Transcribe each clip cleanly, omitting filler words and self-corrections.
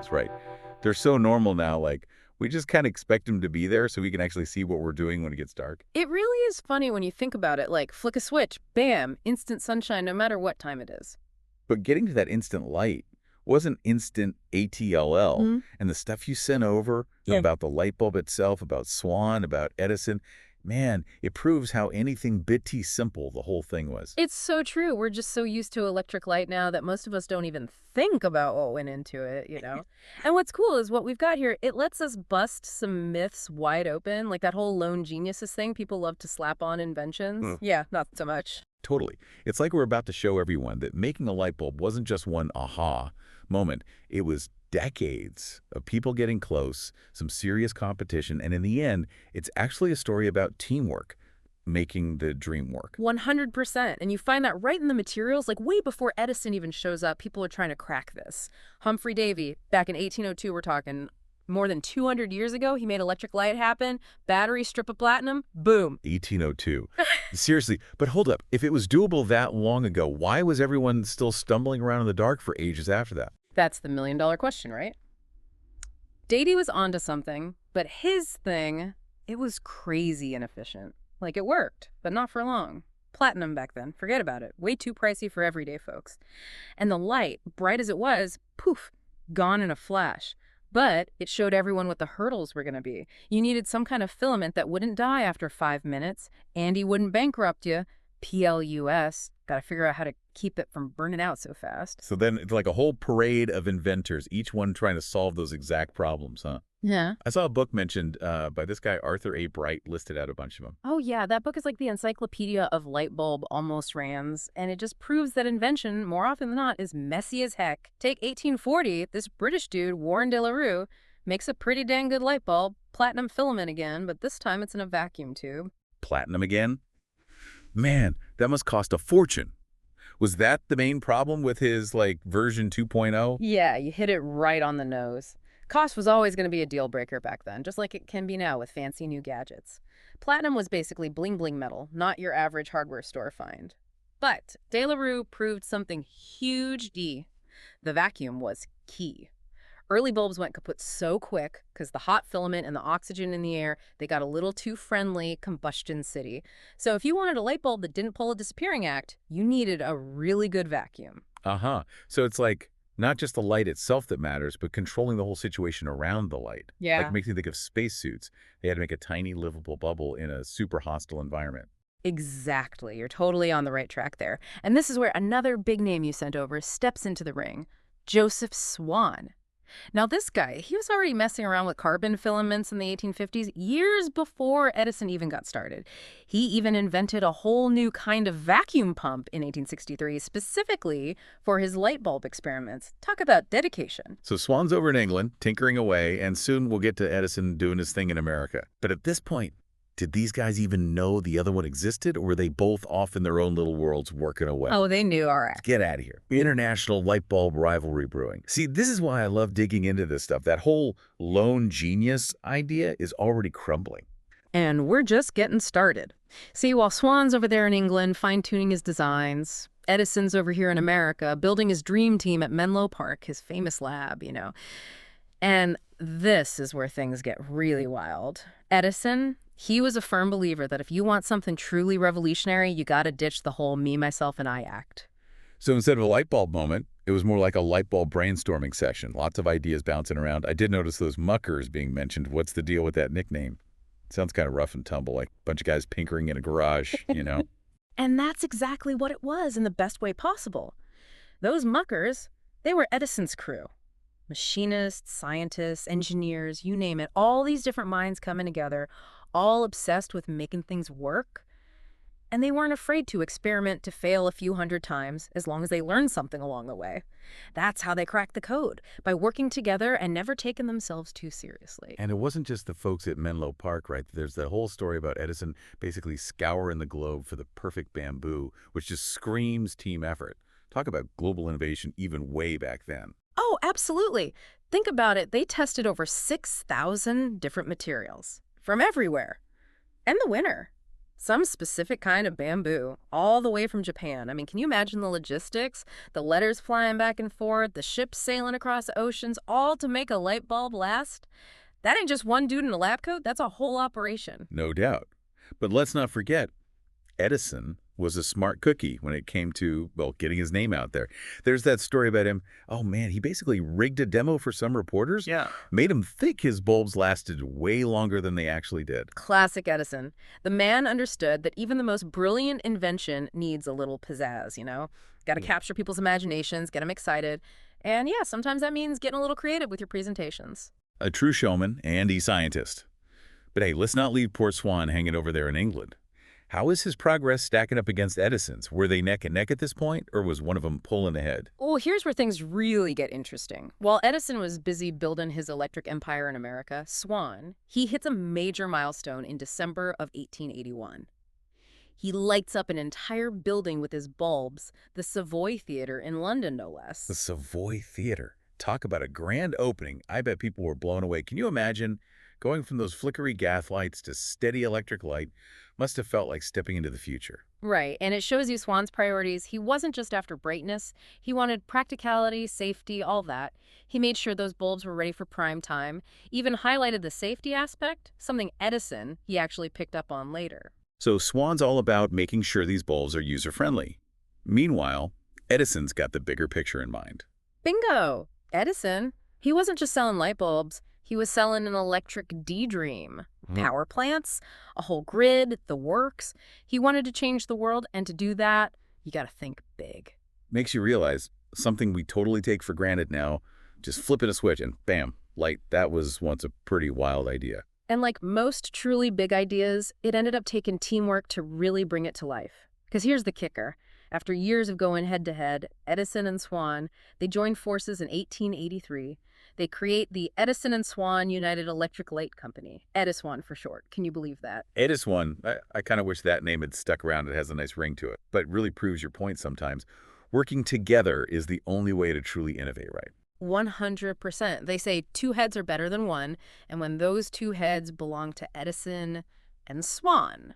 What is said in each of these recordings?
bulbs, right? They're so normal now, like, we just kind of expect them to be there so we can actually see what we're doing when it gets dark. It really is funny when you think about it, like flick a switch, bam, instant sunshine no matter what time it is. But getting to that instant light wasn't instant ATLL. Hmm. And the stuff you sent over about the light bulb itself, about Swan, about Edison, man, it proves how anything bitty simple the whole thing was. It's so true. We're just so used to electric light now that most of us don't even think about what went into it. And what's cool is what we've got here, it lets us bust some myths wide open, like that whole lone geniuses thing people love to slap on inventions. Yeah, not so much. Totally. It's like we're about to show everyone that making a light bulb wasn't just one aha moment. It was decades of people getting close, some serious competition, and in the end, it's actually a story about teamwork, making the dream work. 100%. And you find that right in the materials, like way before Edison even shows up, people are trying to crack this. Humphrey Davy, back in 1802, we're talking more than 200 years ago, he made electric light happen, battery, strip of platinum, boom. 1802. Seriously, but hold up. If it was doable that long ago, why was everyone still stumbling around in the dark for ages after that? That's the million-dollar question, right? Davy was onto something, but his thing, it was crazy inefficient. Like, it worked, but not for long. Platinum back then, forget about it. Way too pricey for everyday folks. And the light, bright as it was, poof, gone in a flash. But it showed everyone what the hurdles were going to be. You needed some kind of filament that wouldn't die after 5 minutes. Andy wouldn't bankrupt you. PLUS. Got to figure out how to keep it from burning out so fast. So then it's like a whole parade of inventors, each one trying to solve those exact problems, huh? Yeah. I saw a book mentioned by this guy, Arthur A. Bright, listed out a bunch of them. Oh, yeah. That book is like the encyclopedia of light bulb almost-rans, and it just proves that invention, more often than not, is messy as heck. Take 1840, this British dude, Warren de la Rue, makes a pretty dang good light bulb, platinum filament again, but this time it's in a vacuum tube. Platinum again? Man, that must cost a fortune. Was that the main problem with his, like, version 2.0? Yeah, you hit it right on the nose. Cost was always going to be a deal breaker back then, just like it can be now with fancy new gadgets. Platinum was basically bling-bling metal, not your average hardware store find. But De La Rue proved something huge D. The vacuum was key. Early bulbs went kaput so quick because the hot filament and the oxygen in the air, they got a little too friendly, combustion city. So if you wanted a light bulb that didn't pull a disappearing act, you needed a really good vacuum. Uh-huh. So it's like not just the light itself that matters, but controlling the whole situation around the light. Yeah. Like makes me think of spacesuits. They had to make a tiny livable bubble in a super hostile environment. Exactly. You're totally on the right track there. And this is where another big name you sent over steps into the ring. Joseph Swan. Now, this guy, he was already messing around with carbon filaments in the 1850s, years before Edison even got started. He even invented a whole new kind of vacuum pump in 1863, specifically for his light bulb experiments. Talk about dedication. So Swan's over in England, tinkering away, and soon we'll get to Edison doing his thing in America. But at this point, did these guys even know the other one existed, or were they both off in their own little worlds working away? Oh, they knew, all right. Get out of here. International light bulb rivalry brewing. See, this is why I love digging into this stuff. That whole lone genius idea is already crumbling. And we're just getting started. See, while Swan's over there in England fine-tuning his designs, Edison's over here in America building his dream team at Menlo Park, his famous lab. And this is where things get really wild. Edison, he was a firm believer that if you want something truly revolutionary, you got to ditch the whole me, myself, and I act. So instead of a light bulb moment, it was more like a light bulb brainstorming session. Lots of ideas bouncing around. I did notice those muckers being mentioned. What's the deal with that nickname? Sounds kind of rough and tumble, like a bunch of guys pinkering in a garage. And that's exactly what it was in the best way possible. Those muckers, they were Edison's crew. Machinists, scientists, engineers, you name it, all these different minds coming together, all obsessed with making things work. And they weren't afraid to experiment to fail a few hundred times as long as they learned something along the way. That's how they cracked the code, by working together and never taking themselves too seriously. And it wasn't just the folks at Menlo Park, right? There's the whole story about Edison basically scouring the globe for the perfect bamboo, which just screams team effort. Talk about global innovation even way back then. Oh, absolutely. Think about it. They tested over 6,000 different materials from everywhere. And the winner, Some specific kind of bamboo, all the way from Japan. I mean, can you imagine the logistics? The letters flying back and forth, the ships sailing across the oceans, all to make a light bulb last? That ain't just one dude in a lab coat, that's a whole operation. No doubt. But let's not forget, Edison was a smart cookie when it came to, well, getting his name out there. There's that story about him. Oh, man, he basically rigged a demo for some reporters, Yeah. made him think his bulbs lasted way longer than they actually did. Classic Edison. The man understood that even the most brilliant invention needs a little pizzazz, you know? Got to Yeah. capture people's imaginations, get them excited. And yeah, sometimes that means getting a little creative with your presentations. A true showman and a scientist. But hey, let's not leave poor Swan hanging over there in England. How is his progress stacking up against Edison's? Were they neck and neck at this point, or was one of them pulling ahead? Well, here's where things really get interesting. While Edison was busy building his electric empire in America, Swan, he hits a major milestone in December of 1881. He lights up an entire building with his bulbs, the Savoy Theatre in London, no less. The Savoy Theatre. Talk about a grand opening. I bet people were blown away. Can you imagine going from those flickery gas lights to steady electric light? Must have felt like stepping into the future. Right, and it shows you Swan's priorities. He wasn't just after brightness. He wanted practicality, safety, all that. He made sure those bulbs were ready for prime time, even highlighted the safety aspect, something Edison he actually picked up on later. So Swan's all about making sure these bulbs are user-friendly. Meanwhile, Edison's got the bigger picture in mind. Bingo! Edison, he wasn't just selling light bulbs. He was selling an electric D-dream. Power plants, a whole grid, the works. He wanted to change the world, and to do that, you gotta think big. Makes you realize something we totally take for granted now, just flipping a switch and bam, light. That was once a pretty wild idea. And like most truly big ideas, it ended up taking teamwork to really bring it to life. Because here's the kicker. After years of going head-to-head, Edison and Swan, they joined forces in 1883. They create the Edison and Swan United Electric Light Company, Ediswan for short. Can you believe that? Edison, I kind of wish that name had stuck around. It has a nice ring to it, but it really proves your point sometimes. Working together is the only way to truly innovate, right? 100%. They say two heads are better than one, and when those two heads belong to Edison and Swan,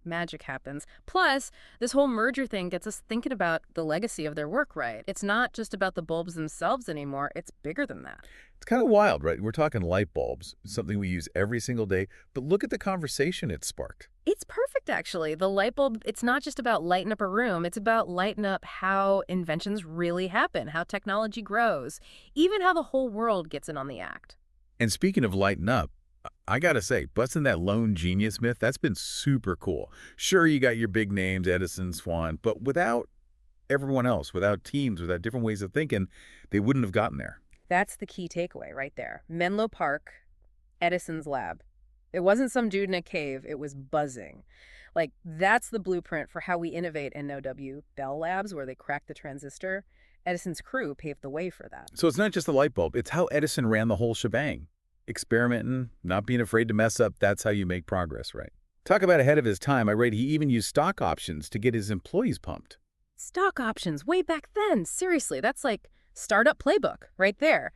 magic happens. Plus, this whole merger thing gets us thinking about the legacy of their work, right? It's not just about the bulbs themselves anymore. It's bigger than that. It's kind of wild, right? We're talking light bulbs, something we use every single day, but look at the conversation it sparked. It's perfect, actually. The light bulb, it's not just about lighting up a room. It's about lighting up how inventions really happen, how technology grows, even how the whole world gets in on the act. And speaking of lighting up, I gotta say, busting that lone genius myth, that's been super cool. Sure, you got your big names, Edison, Swan, but without everyone else, without teams, without different ways of thinking, they wouldn't have gotten there. That's the key takeaway right there. Menlo Park, Edison's lab. It wasn't some dude in a cave. It was buzzing. Like, that's the blueprint for how we innovate in NOW. Bell Labs, where they cracked the transistor. Edison's crew paved the way for that. So it's not just the light bulb, it's how Edison ran the whole shebang. Experimenting, not being afraid to mess up, that's how you make progress, right? Talk about ahead of his time. I read he even used stock options to get his employees pumped. Stock options, way back then. Seriously, that's like startup playbook right there.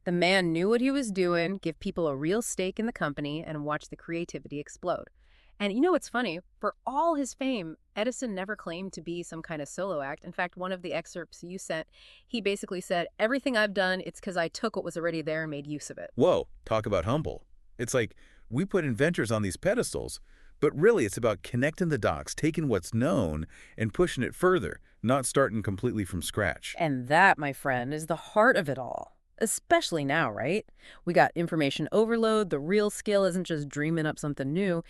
The man knew what he was doing, give people a real stake in the company, and watch the creativity explode. And you know what's funny? For all his fame, Edison never claimed to be some kind of solo act. In fact, one of the excerpts you sent, he basically said, everything I've done, it's because I took what was already there and made use of it. Whoa, talk about humble. It's like we put inventors on these pedestals, but really it's about connecting the dots, taking what's known and pushing it further, not starting completely from scratch. And that, my friend, is the heart of it all. Especially now, right? We got information overload. The real skill isn't just dreaming up something new.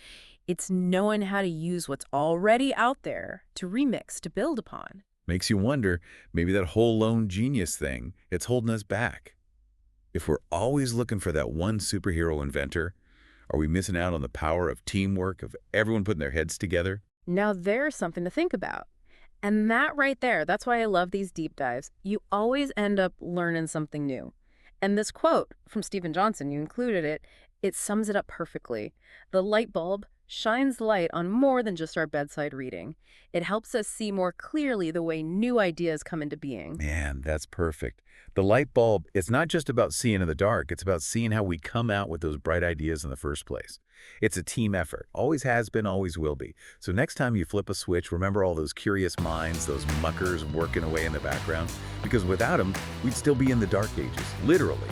It's knowing how to use what's already out there to remix, to build upon. Makes you wonder, maybe that whole lone genius thing, it's holding us back. If we're always looking for that one superhero inventor, are we missing out on the power of teamwork, of everyone putting their heads together? Now there's something to think about. And that right there, that's why I love these deep dives. You always end up learning something new. And this quote from Stephen Johnson, you included it, It sums it up perfectly. The light bulb shines light on more than just our bedside reading. It helps us see more clearly the way new ideas come into being. Man, that's perfect. The light bulb, it's not just about seeing in the dark, it's about seeing how we come out with those bright ideas in the first place. It's a team effort. Always has been, always will be. So next time you flip a switch, remember all those curious minds, those muckers working away in the background? Because without them, we'd still be in the dark ages, literally.